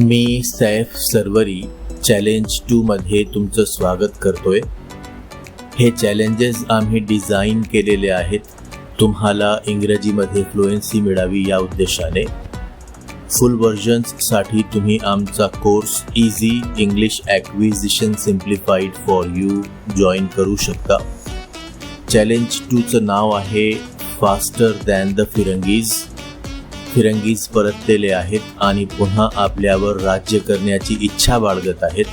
मी Saif Sarwari challenge 2 मध्ये तुमचं स्वागत करतोय. हे चॅलेंजेस आम्ही डिझाईन केलेले आहेत तुम्हाला इंग्रजीमध्ये फ्लुएन्सी मिळावी या उद्देशाने. फुल व्हर्जन्ससाठी तुम्ही आमचा course easy English acquisition simplified for you join करू शकता. चॅलेंज 2चं नाव आहे फास्टर दॅन द फिरंगीज. फिरंगीज परतलेले आहेत आणि पुन्हा आपल्यावर राज्य करण्याची इच्छा बाळगत आहेत.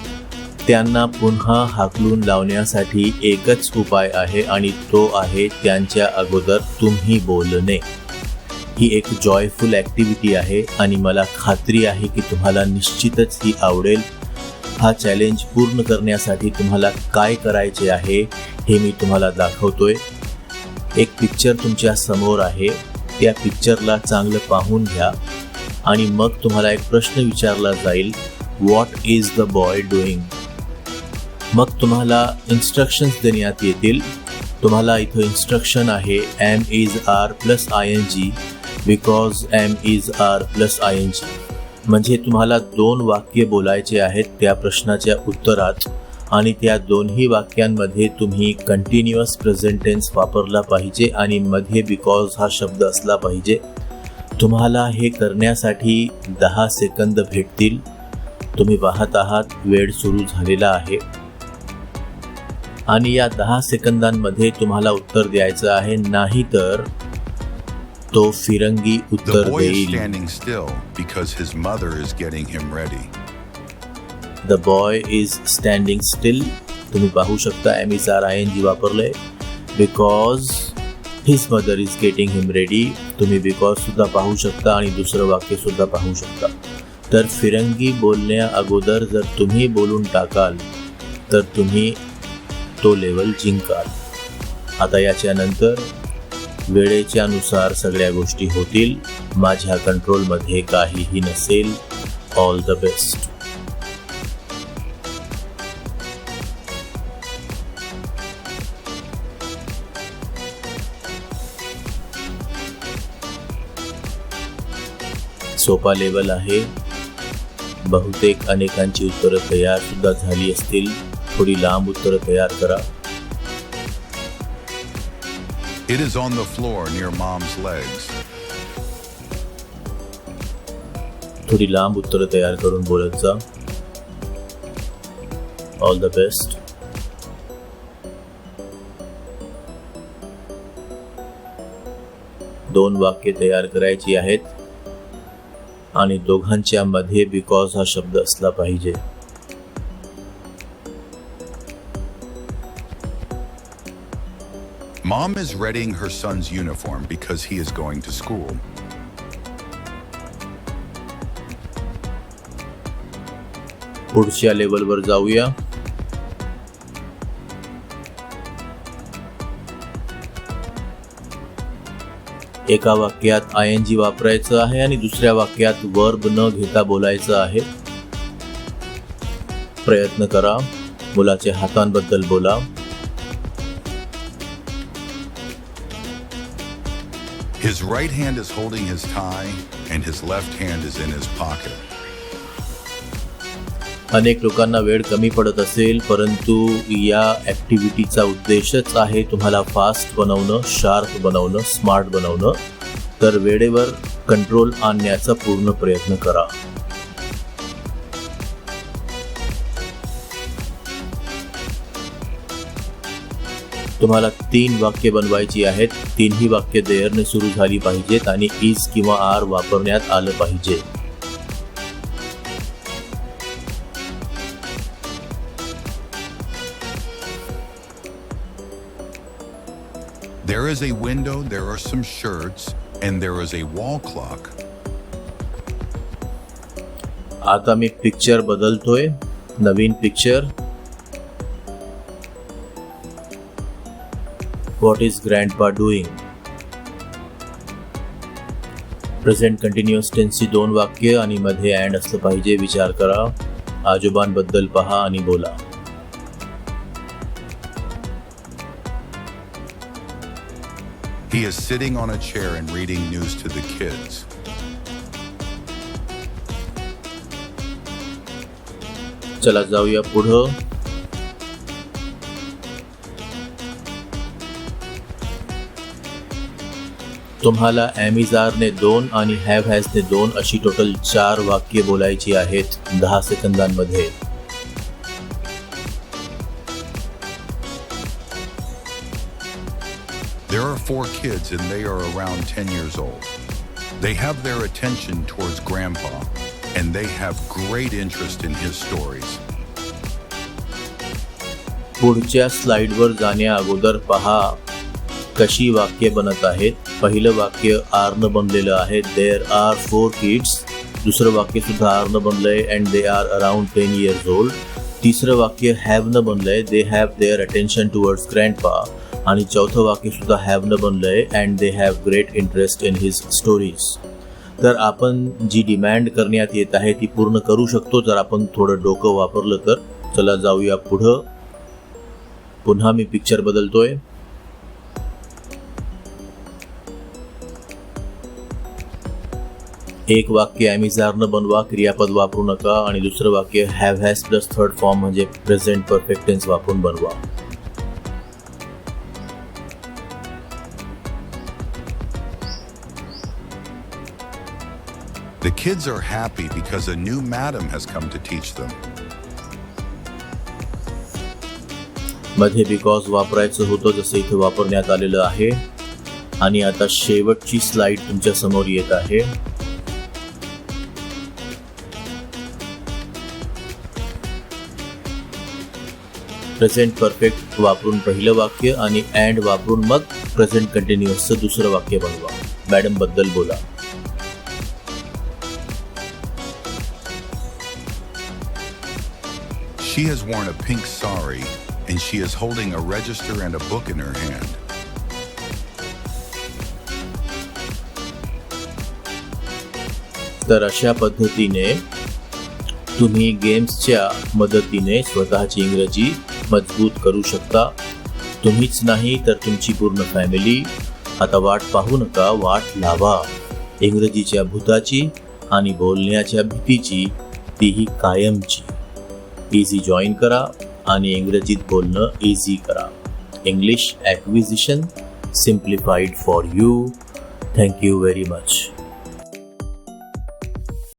त्यांना पुन्हा हाकलून लावण्यासाठी एकच उपाय आहे आणि तो आहे त्यांच्या अगोदर तुम्ही बोलणे. ही एक जॉयफुल ॲक्टिव्हिटी आहे आणि मला खात्री आहे की तुम्हाला निश्चितच ही आवडेल. हा चॅलेंज पूर्ण करण्यासाठी तुम्हाला काय करायचे आहे हे मी तुम्हाला दाखवतोय. एक पिक्चर तुमच्या समोर आहे. त्या पिक्चरला चांगलं पाहून घ्या आणि मग तुम्हाला एक प्रश्न विचारला जाईल, what is the boy doing. मग तुम्हाला इन्स्ट्रक्शन्स देण्यात येतील. तुम्हाला इथं इन्स्ट्रक्शन आहे am is are plus I N G because am is are plus I N G. म्हणजे तुम्हाला 2 वाक्य बोलायचे आहेत त्या प्रश्नाच्या उत्तरात आणि त्या दोन्ही वाक्यांमध्ये तुम्ही कंटिन्युअस प्रेझेंट टेन्स वापरला पाहिजे आणि मध्ये बिकॉज हा शब्द असला पाहिजे. तुम्हाला हे करण्यासाठी 10 सेकंद भेटतील. तुम्ही पाहत आहात वेळ सुरू झालेला आहे आणि या 10 सेकंदांमध्ये तुम्हाला उत्तर द्यायचं आहे, नाही तर तो फिरंगी उत्तर देईल. The boy is standing still. तुम्ही पाहू शकता am is are I N G वापरलंय. Because his mother is getting him ready. तुम्ही बिकॉज सुद्धा पाहू शकता आणि दुसरं वाक्य सुद्धा पाहू शकता. तर फिरंगी बोलण्या अगोदर जर तुम्ही बोलून टाकाल तर तुम्ही तो लेवल जिंकाल. आता याच्यानंतर वेळेच्या नुसार सगळ्या गोष्टी होतील. माझ्या कंट्रोलमध्ये काहीही नसेल. All the best. सोपा लेवल आहे. बहुतेक अनेकांची उत्तरं तयार सुद्धा झाली असतील. थोडी लांब उत्तरं तयार करा. It is on the floor near mom's legs. थोडी लांब उत्तरं तयार करून बोलत जा. All the best. दोन वाक्य तयार करायची आहेत आणि दोघांच्या मध्ये बिकॉज हा शब्द असला पाहिजे. Mom is readying her son's uniform because he is going to school. पुढच्या लेवलवर जाऊया. एका वाक्यात आय एन जी वापरायचं आहे आणि दुसऱ्या वाक्यात वर्ब न घेता बोलायचं आहे. प्रयत्न करा. मुलाच्या हातांबद्दल बोला. His right hand is holding his tie and his left hand is in his pocket. अनेक लोकांना वेळ कमी पडत असेल, परंतु या ॲक्टिव्हिटीचा उद्देशच आहे तुम्हाला फास्ट बनवणं, शार्प बनवणं, स्मार्ट बनवणं. तर वेळेवर कंट्रोल आणण्याचा पूर्ण प्रयत्न करा. तुम्हाला 3 वाक्य बनवायची आहेत. 3ही वाक्य देअरने सुरू झाली पाहिजेत आणि इज किंवा आर वापरण्यात आलं पाहिजे. There is a window, there are some shirts, and there is a wall clock. आता मी पिक्चर बदलतोय. नवीन picture. What is grandpa doing? Present continuous टेन्सची 2 वाक्य आणि मध्ये अँड असलं पाहिजे. विचार करा. आजोबांबद्दल पहा आणि बोला. He is sitting on a chair and reading news to the kids. चला जाऊया पुढं. तुम्हाला ॲमिजारने 2 आणि हॅव हॅजने 2 अशी टोटल 4 वाक्ये बोलायची आहेत 10 सेकंदांमध्ये. There are 4 kids and they are around 10 years old. They have their attention towards Grandpa and they have great interest in his stories. पुढच्या स्लाइडवर जाण्या अगोदर पहा कशी वाक्य बनत आहेत. पहिलं वाक्य आरनं बनलेलं आहे, देअर आर 4 किड्स. दुसरं वाक्य सुद्धा आरनं बनलंय and they are around 10 years old. तिसरं वाक्य हॅवनं बनलंय, they have their attention towards grandpa. आणि चौथं वाक्य सुद्धा हॅवनं बनलंय and they have great interest in his stories. तर आपण जी डिमांड करण्यात येत आहे ती पूर्ण करू शकतो जर आपण थोडं डोकं वापरलं तर. चला जाऊया पुढं. पुन्हा मी पिक्चर बदलतोय. एक वाक्य ॲमिजारनं बनवा, क्रियापद वापरू नका. आणि दुसरं वाक्य have has plus third form म्हणजे प्रेझेंट परफेक्ट टेन्स वापरून बनवा. The kids are happy because a new madam has come to teach them. मध्ये बिकॉज वापरायचं होतं जसं इथे वापरण्यात आलेलं आहे. आणि आता शेवटची स्लाइड तुमच्या समोर येत आहे. प्रेझेंट परफेक्ट वापरून पहिलं वाक्य आणि अँड वापरून मग प्रेझेंट कंटिन्युअसचं दुसरं वाक्य बनवा. मॅडम बद्दल बोला. She has worn a pink sari and she is holding a register and a book in her hand. तर अशा पद्धतीने तुम्ही गेम्सच्या मदतीने स्वतःची इंग्रजी मजबूत करू शकता. तुम्हीच नाही तर तुमची पूर्ण फॅमिली. आता वाट पाहू नका, वाट लावा इंग्रजीच्या भूताची आणि बोलण्याच्या भीतीची, तीही कायमची. इझी जॉईन करा आणि इंग्रजीत बोलणं इझी करा. English acquisition simplified for you. Thank you very much.